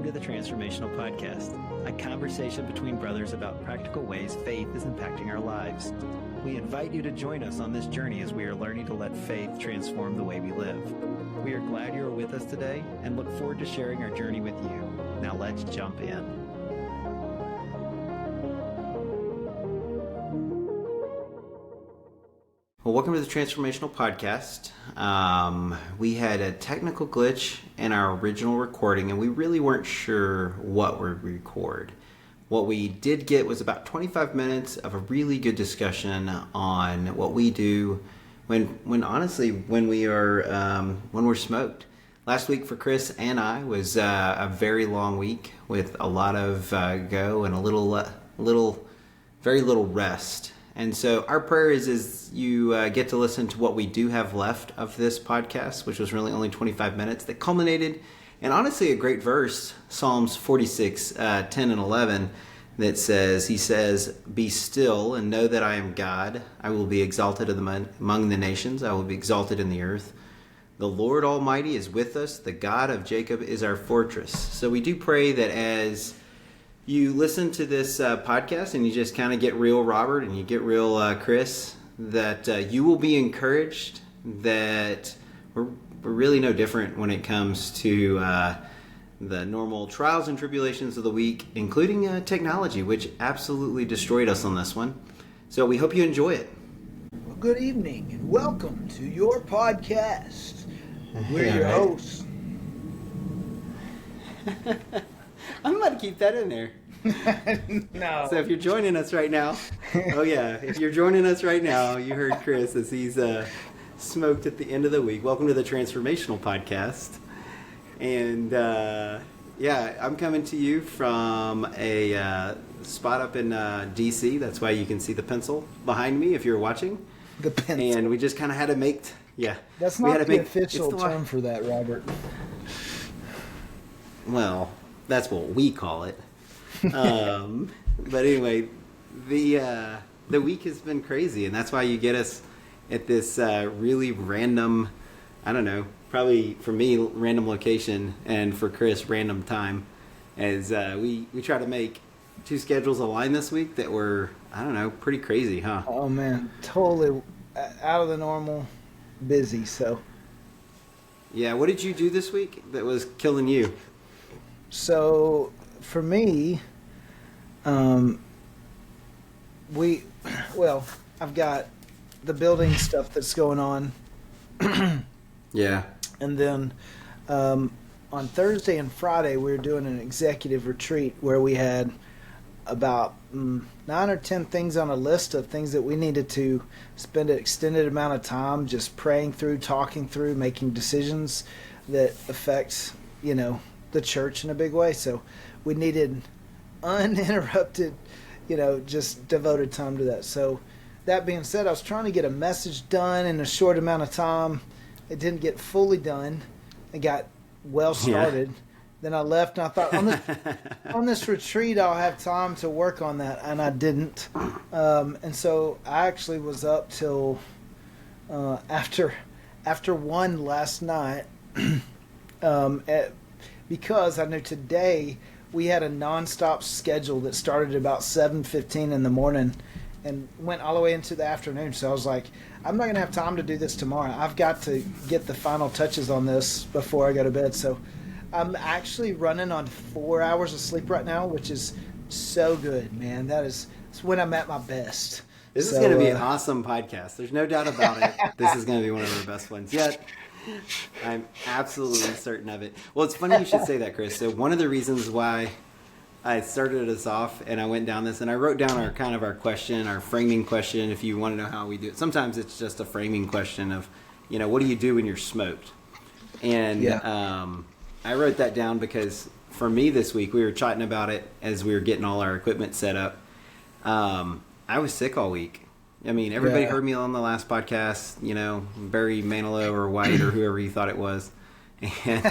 to the Transformational Podcast, a conversation between brothers about practical ways faith is impacting our lives. We invite you to join us on this journey as we are learning to let faith transform the way we live. We are glad you are with us today and look forward to sharing our journey with you. Now let's jump in. Well, welcome to the Transformational Podcast. We had a technical glitch in our original recording, and we really weren't sure what we'd record. What we did get was about 25 minutes of a really good discussion on what we do when we're smoked. Last week for Chris and I was a very long week with a lot of go and very little rest. And so our prayer is you get to listen to what we do have left of this podcast, which was really only 25 minutes, that culminated in honestly a great verse, Psalms 46, 10 and 11, that says, he says, "Be still and know that I am God. I will be exalted among the nations. I will be exalted in the earth. The Lord Almighty is with us. The God of Jacob is our fortress." So we do pray that as you listen to this podcast and you just kind of get real Robert and you get real Chris, that you will be encouraged that we're really no different when it comes to the normal trials and tribulations of the week, including technology, which absolutely destroyed us on this one. So we hope you enjoy it. Well, good evening and welcome to your podcast. We're your hosts. I'm about to keep that in there. No. So if you're joining us right now, if you're joining us right now, you heard Chris as he's smoked at the end of the week. Welcome to the Transformational Podcast. And I'm coming to you from a spot up in DC. That's why you can see the pencil behind me if you're watching. The pencil. And we just kind of had to make, That's not the official term for that, Robert. Well, that's what we call it. But anyway, the week has been crazy, and that's why you get us at this really random, I don't know, probably for me, random location, and for Chris, random time, as we try to make two schedules align this week that were, I don't know, pretty crazy, huh? Oh, man. Totally out of the normal, busy, so. Yeah, what did you do this week that was killing you? So, for me, I've got the building stuff that's going on. Yeah. And then on Thursday and Friday, we were doing an executive retreat where we had about 9 or 10 things on a list of things that we needed to spend an extended amount of time just praying through, talking through, making decisions that affect, the church in a big way. So we needed uninterrupted, just devoted time to that. So that being said, I was trying to get a message done in a short amount of time. It didn't get fully done. It got well started. Yeah. Then I left and I thought on this retreat I'll have time to work on that, and I didn't. And so I actually was up till after 1 last night because I knew today we had a nonstop schedule that started at about 7:15 in the morning and went all the way into the afternoon. So I was like, I'm not going to have time to do this tomorrow. I've got to get the final touches on this before I go to bed. So I'm actually running on 4 hours of sleep right now, which is so good, man. It's when I'm at my best. This is going to be an awesome podcast. There's no doubt about it. This is going to be one of our best ones yet. I'm absolutely certain of it. Well, it's funny you should say that, Chris. So one of the reasons why I started us off and I went down this and I wrote down our question, our framing question, if you want to know how we do it. Sometimes it's just a framing question of, what do you do when you're smoked? And I wrote that down because for me this week, we were chatting about it as we were getting all our equipment set up. I was sick all week. I mean, everybody heard me on the last podcast, Barry Manilow or White or whoever you thought it was. And,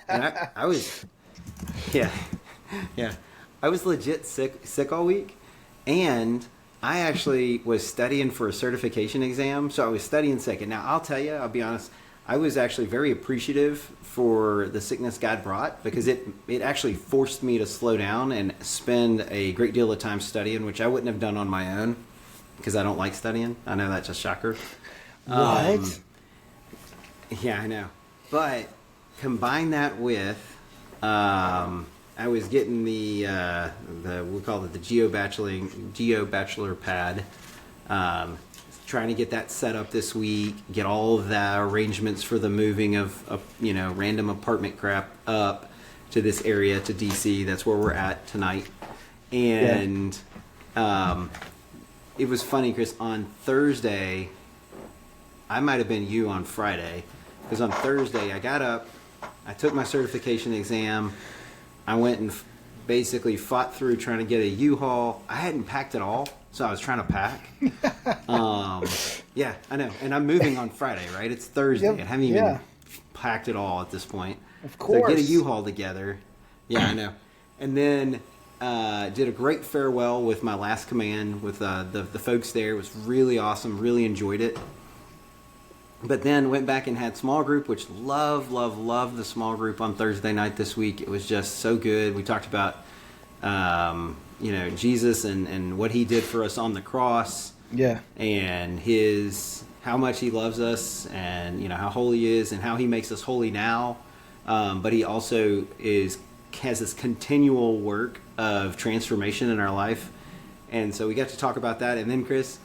I was, I was legit sick all week. And I actually was studying for a certification exam. So I was studying sick. And now I'll tell you, I'll be honest, I was actually very appreciative for the sickness God brought, because it actually forced me to slow down and spend a great deal of time studying, which I wouldn't have done on my own because I don't like studying. I know that's a shocker. What? Yeah, I know. But combine that with, I was getting the we call it the Geo Bachelor pad. Trying to get that set up this week, get all of the arrangements for the moving of random apartment crap up to this area, to DC. That's where we're at tonight. And it was funny, Chris, on Thursday, I might have been you on Friday, because on Thursday I got up, I took my certification exam, I went and basically fought through trying to get a U-Haul. I hadn't packed at all, so I was trying to pack. Yeah, I know. And I'm moving on Friday, right? It's Thursday. Yep. I haven't even packed at all at this point. Of course. So get a U-Haul together. Yeah, I know. And then did a great farewell with my last command with the folks there. It was really awesome. Really enjoyed it. But then went back and had small group, which love the small group on Thursday night this week. It was just so good. We talked about Jesus and what he did for us on the cross. Yeah. And how much he loves us, and how holy he is, and how he makes us holy now. But he also has this continual work of transformation in our life. And so we got to talk about that. And then, Chris,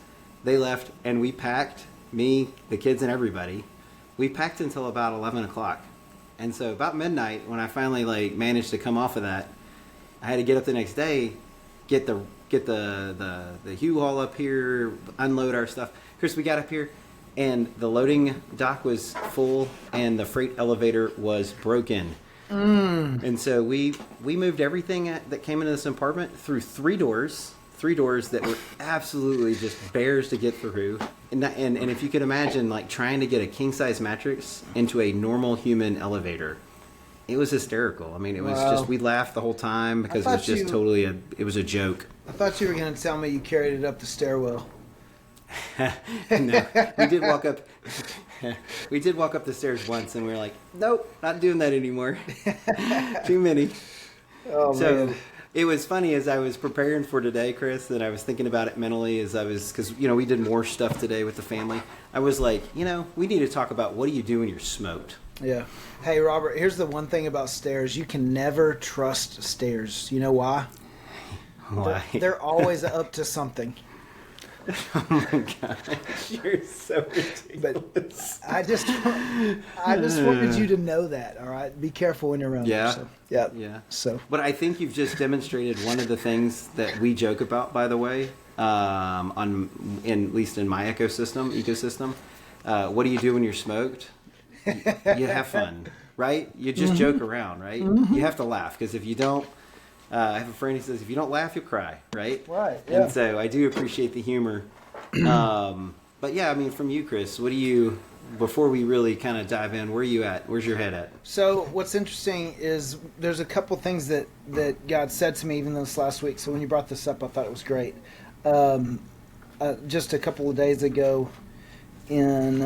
they left and we packed, me, the kids, and everybody. We packed until about 11 o'clock. And so about midnight, when I finally managed to come off of that, I had to get up the next day, get the U-Haul up here, unload our stuff. Chris, we got up here, and the loading dock was full, and the freight elevator was broken. And so we moved everything that came into this apartment through three doors that were absolutely just bears to get through. And if you could imagine, trying to get a king-size mattress into a normal human elevator, it was hysterical. I mean, it was just, we laughed the whole time because it was just it was a joke. I thought you were going to tell me you carried it up the stairwell. No, we did walk up. We did walk up the stairs once, and we were like, "Nope, not doing that anymore. Too many." Oh, so man. it was funny as I was preparing for today, Chris, that I was thinking about it mentally because we did more stuff today with the family. I was like, we need to talk about what do you do when you're smoked. Yeah. Hey, Robert, here's the one thing about stairs. You can never trust stairs. You know why? Why? They're always up to something. Oh my gosh, you're so ridiculous. But I just wanted you to know that. All right, be careful when you're around. Yeah. There, so. Yeah. So. But I think you've just demonstrated one of the things that we joke about, by the way, at least in my ecosystem. What do you do when you're smoked? You have fun, right? You just joke around, right? Mm-hmm. You have to laugh, because if you don't, I have a friend who says, if you don't laugh, you'll cry, right? Right, yeah. And so I do appreciate the humor. But yeah, I mean, from you, Chris, before we really kind of dive in, where are you at? Where's your head at? So what's interesting is there's a couple things that God said to me even this last week. So when you brought this up, I thought it was great. Just a couple of days ago in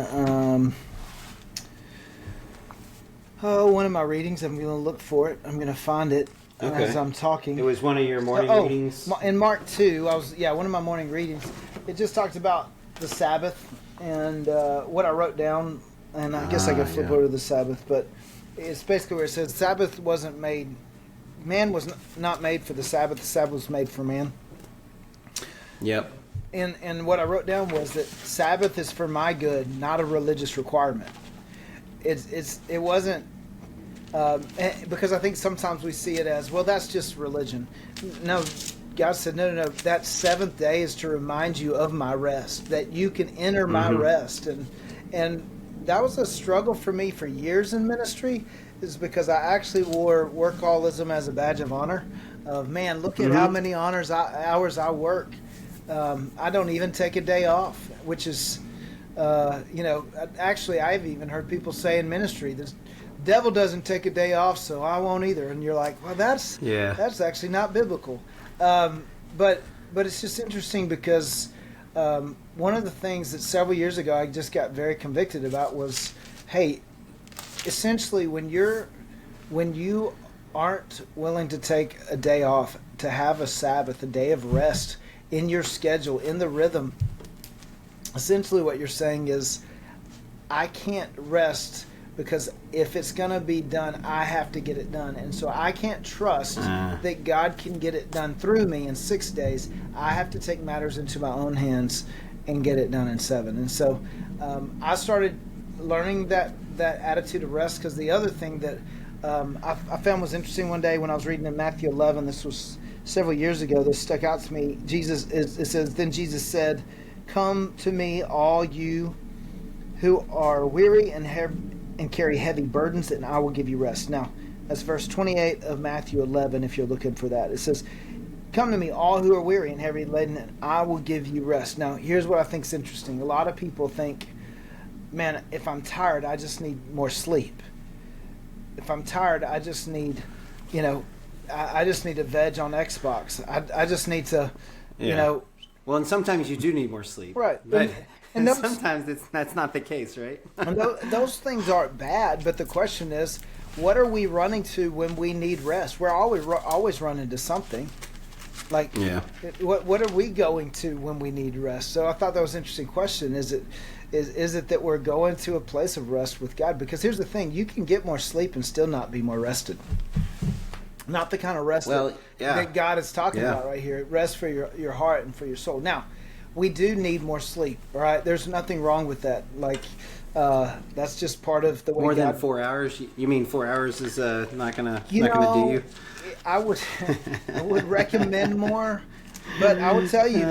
one of my readings, I'm going to look for it. I'm going to find it. Okay. As I'm talking. It was one of your morning readings? In Mark 2, one of my morning readings. It just talked about the Sabbath and what I wrote down, and I guess I could flip over to the Sabbath, but it's basically where it says Sabbath wasn't made, man was not made for the Sabbath was made for man. Yep. And what I wrote down was that Sabbath is for my good, not a religious requirement. It wasn't. Because I think sometimes we see it as, well, that's just religion. No, God said, no, that seventh day is to remind you of my rest, that you can enter my rest. And that was a struggle for me for years in ministry, is because I actually wore workaholism as a badge of honor. Of, man, look at how many hours I work. I don't even take a day off, which is, actually I've even heard people say in ministry, this devil doesn't take a day off, so I won't either. And you're like, well, that's actually not biblical. But it's just interesting because one of the things that several years ago I just got very convicted about was hey, essentially when you aren't willing to take a day off, to have a Sabbath, a day of rest in your schedule, in the rhythm, essentially what you're saying is, I can't rest because if it's going to be done, I have to get it done. And so I can't trust that God can get it done through me in 6 days. I have to take matters into my own hands and get it done in 7. And so I started learning that attitude of rest, because the other thing that I found was interesting one day when I was reading in Matthew 11, this was several years ago, this stuck out to me. It says, then Jesus said, come to me, all you who are weary and carry heavy burdens, and I will give you rest. Now, that's verse 28 of Matthew 11, if you're looking for that. It says, come to me, all who are weary and heavy laden, and I will give you rest. Now, here's what I think is interesting. A lot of people think, man, if I'm tired, I just need more sleep. If I'm tired, I just need, I just need to veg on Xbox. I just need to, Well, and sometimes you do need more sleep. Right. But and those, sometimes that's not the case, right? and those things aren't bad, but the question is, what are we running to when we need rest? We're always running to something. Like, what are we going to when we need rest? So I thought that was an interesting question. Is it that we're going to a place of rest with God? Because here's the thing, you can get more sleep and still not be more rested. Not the kind of rest that God is talking about right here. Rest for your heart and for your soul. Now, we do need more sleep, right? There's nothing wrong with that. Like, that's just part of the way More than 4 hours? You mean 4 hours is not gonna do you? I would recommend more, but I would tell you,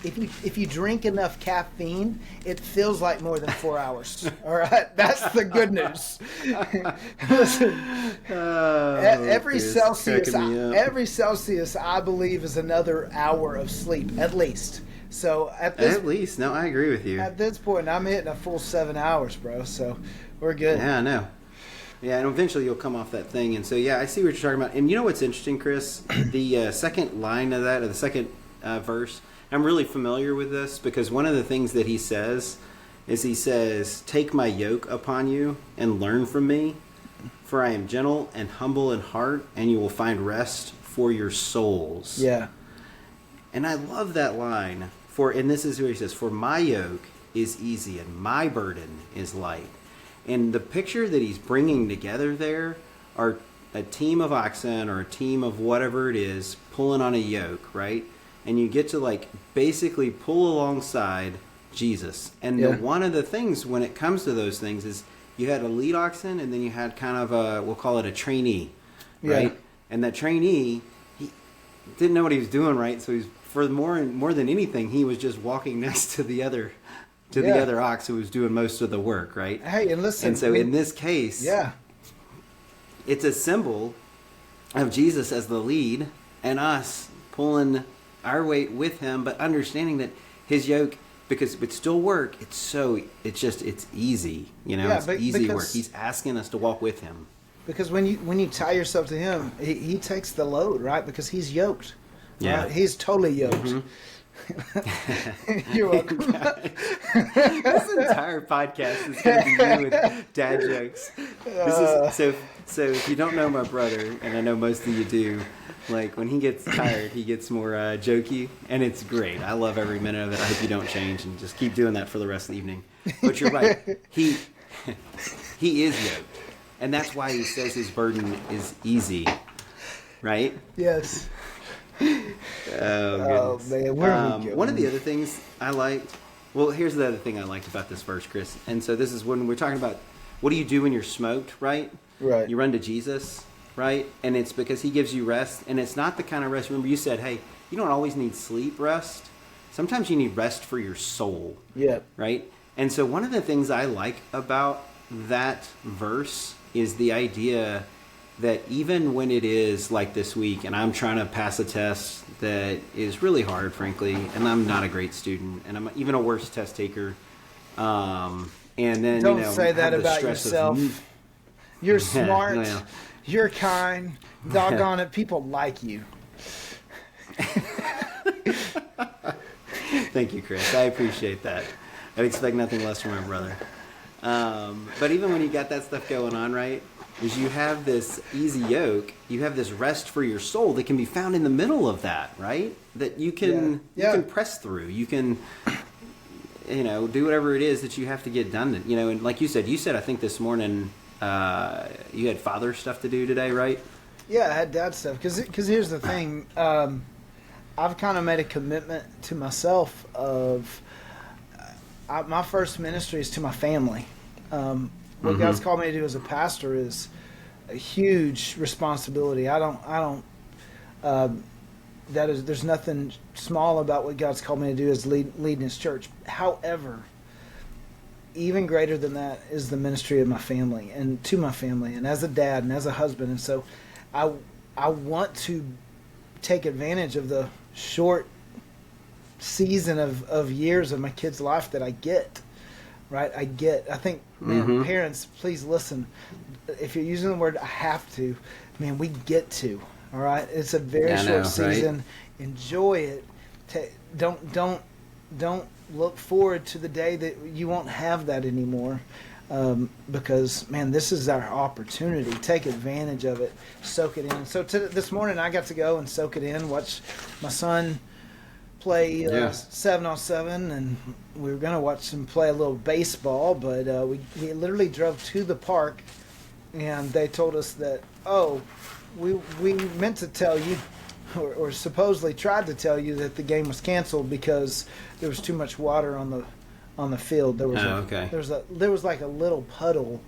if you drink enough caffeine, it feels like more than 4 hours. All right, that's the good news. Listen, every Celsius, I believe, is another hour of sleep at least. So no, I agree with you. At this point, I'm hitting a full 7 hours, bro. So we're good. Yeah, I know. Yeah, and eventually you'll come off that thing. And so, yeah, I see what you're talking about. And you know what's interesting, Chris? The second line of that, or the second verse, I'm really familiar with this because one of the things that he says is he says, take my yoke upon you and learn from me, for I am gentle and humble in heart, and you will find rest for your souls. Yeah. And I love that line. And this is what he says, for my yoke is easy and my burden is light. And the picture that he's bringing together there are a team of oxen or a team of whatever it is pulling on a yoke, right? And you get to basically pull alongside Jesus. And one of the things when it comes to those things is you had a lead oxen and then you had kind of we'll call it a trainee, right? Yeah. And that trainee, he didn't know what he was doing, right? So he's, for more than anything, he was just walking next to the other ox who was doing most of the work, right? Hey, and listen. And so in this case, it's a symbol of Jesus as the lead and us pulling our weight with him, but understanding that his yoke, because it's still work, it's easy, it's easy work. He's asking us to walk with him. Because when you tie yourself to him, he takes the load, right? Because he's yoked. Yeah. Right? He's totally yoked. Mm-hmm. You're welcome. This entire podcast is going to be you with dad jokes. This is so. If you don't know my brother, and I know most of you do, when he gets tired, he gets more jokey, and it's great. I love every minute of it. I hope you don't change and just keep doing that for the rest of the evening. But you're right. He is yoked, and that's why he says his burden is easy. Right? Yes. Oh man, where are we going? One of the other things I liked, here's the other thing I liked about this verse, Chris. And so this is when we're talking about what do you do when you're smoked, right? Right. You run to Jesus, right? And it's because he gives you rest, and it's not the kind of rest. Remember, you said, hey, you don't always need sleep rest. Sometimes you need rest for your soul. Yeah. Right? And so one of the things I like about that verse is the idea that even when it is like this week and I'm trying to pass a test that is really hard, frankly, and I'm not a great student, and I'm even a worse test taker, and then don't say that about yourself. You're smart. You're kind. Doggone it, people like you. Thank you, Chris. I appreciate that. I'd expect nothing less from my brother. But even when you got that stuff going on, right, is you have this easy yoke, you have this rest for your soul that can be found in the middle of that, right? That you can you can press through. You can do whatever it is that you have to get done. And like you said I think this morning you had father stuff to do today, right? Yeah, I had dad stuff. Because here's the thing. I've kind of made a commitment to myself of my first ministry is to my family. What God's called me to do as a pastor is a huge responsibility. There's nothing small about what God's called me to do as leading His church. However, even greater than that is the ministry of my family and to my family and as a dad and as a husband. And so I want to take advantage of the short season of years of my kid's life that I get. Right? I think, man, parents, please listen. If you're using the word I have to, man, we get to. All right? It's a very short season. Right? Enjoy it. Don't look forward to the day that you won't have that anymore. Because, man, this is our opportunity. Take advantage of it. Soak it in. So this morning I got to go and soak it in, watch my son play 7-on-7, and we were going to watch him play a little baseball, but we literally drove to the park, and they told us that, we meant to tell you, or supposedly tried to tell you that the game was canceled because there was too much water on the field. There was like a little puddle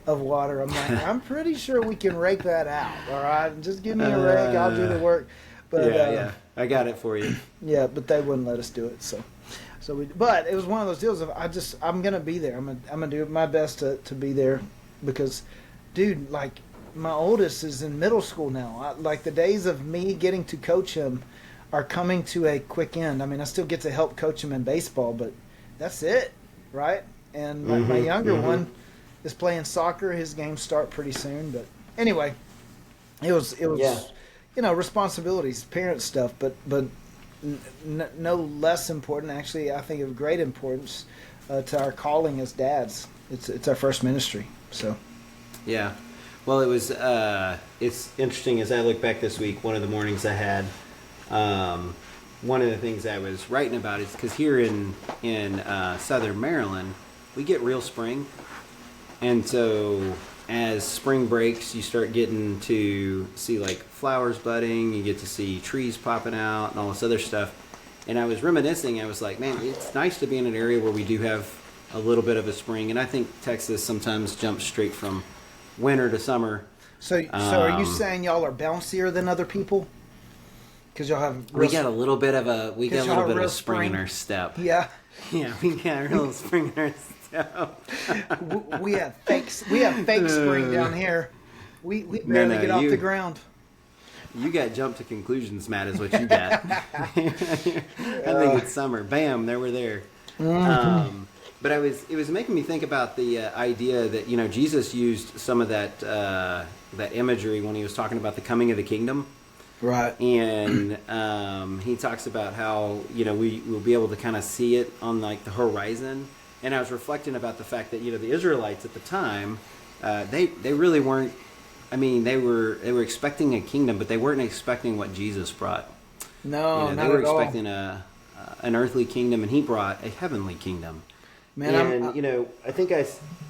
of water. I'm like, I'm pretty sure we can rake that out. All right, just give me a rake, I'll do the work. But I got it for you. Yeah, but they wouldn't let us do it. But it was one of those deals of I'm gonna be there. I'm gonna do my best to be there because, dude, like my oldest is in middle school now. Like the days of me getting to coach him are coming to a quick end. I mean, I still get to help coach him in baseball, but that's it, right? And my younger one is playing soccer. His games start pretty soon. But anyway, it was. Responsibilities, parent stuff, but no less important. Actually, I think of great importance to our calling as dads. It's our first ministry. So, yeah. Well, it was. It's interesting as I look back this week. One of the mornings I had, one of the things I was writing about is because here in Southern Maryland, we get real spring, and so as spring breaks, you start getting to see like flowers budding, you get to see trees popping out and all this other stuff. And I was reminiscing, I was like, man, it's nice to be in an area where we do have a little bit of a spring. And I think Texas sometimes jumps straight from winter to summer. So are you saying y'all are bouncier than other people? Because y'all have we got a little bit of a spring in our step. Yeah. Yeah, we got a little spring in our step. we have fake spring down here. We barely get off the ground. You got jumped to conclusions, Matt, is what you got. I think it's summer. Bam, there we're there. But it was making me think about the idea that Jesus used some of that imagery when he was talking about the coming of the kingdom. Right. And he talks about how we will be able to kind of see it on like the horizon. And I was reflecting about the fact that the Israelites at the time, they really weren't. I mean, they were expecting a kingdom, but they weren't expecting what Jesus brought. No, they were expecting an earthly kingdom, and he brought a heavenly kingdom. Man, and I think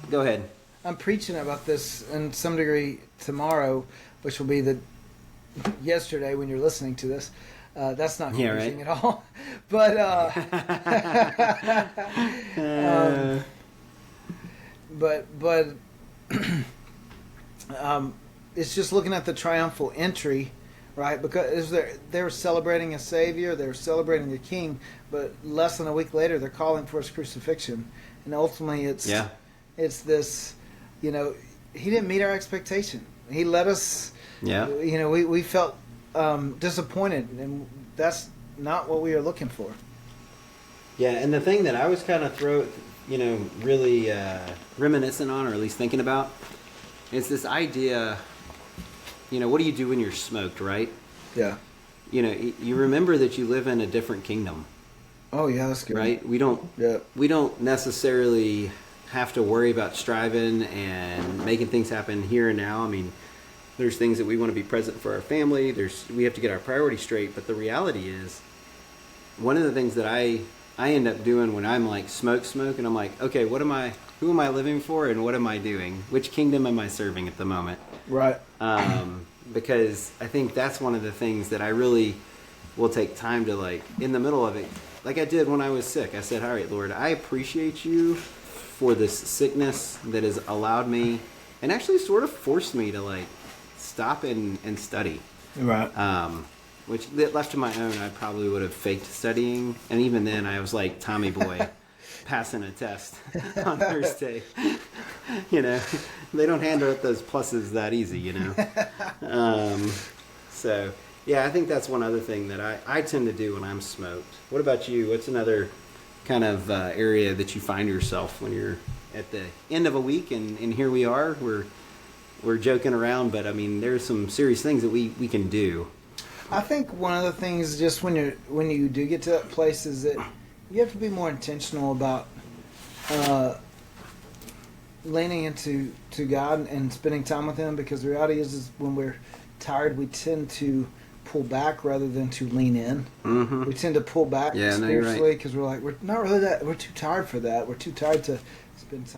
go ahead. I'm preaching about this in some degree tomorrow, which will be yesterday when you're listening to this. That's not confusing at all. But it's just looking at the triumphal entry, right? Because they were celebrating a Savior, they were celebrating the King, but less than a week later they're calling for his crucifixion, and ultimately it's this, he didn't meet our expectation. He let us. Yeah. We felt disappointed, and that's not what we are looking for. Yeah, and the thing that I was kind of really reminiscent on, or at least thinking about, is this idea. What do you do when you're smoked, right? Yeah. You remember that you live in a different kingdom. Oh yeah, that's good. Right? We don't necessarily have to worry about striving and making things happen here and now. I mean, there's things that we want to be present for our family. We have to get our priorities straight. But the reality is, one of the things that I end up doing when I'm like smoke, and I'm like, okay, who am I living for, and what am I doing? Which kingdom am I serving at the moment? Right. Because I think that's one of the things that I really will take time to, like, in the middle of it, like I did when I was sick. I said, all right, Lord, I appreciate you for this sickness that has allowed me and actually sort of forced me to, like, stop and study. Right. Which, left to my own, I probably would have faked studying. And even then, I was like Tommy Boy passing a test on Thursday. You know, they don't hand out those pluses that easy, you know. So, yeah, I think that's one other thing that I tend to do when I'm smoked. What about you? What's another kind of area that you find yourself when you're at the end of a week? And here we are. We're joking around, but I mean, there's some serious things that we can do. I think one of the things, just when you do get to that place, is that you have to be more intentional about leaning into God and spending time with Him, because the reality is when we're tired, we tend to pull back rather than to lean in. Mm-hmm. We tend to pull back spiritually because we're not really we're too tired for that. We're too tired to spend time.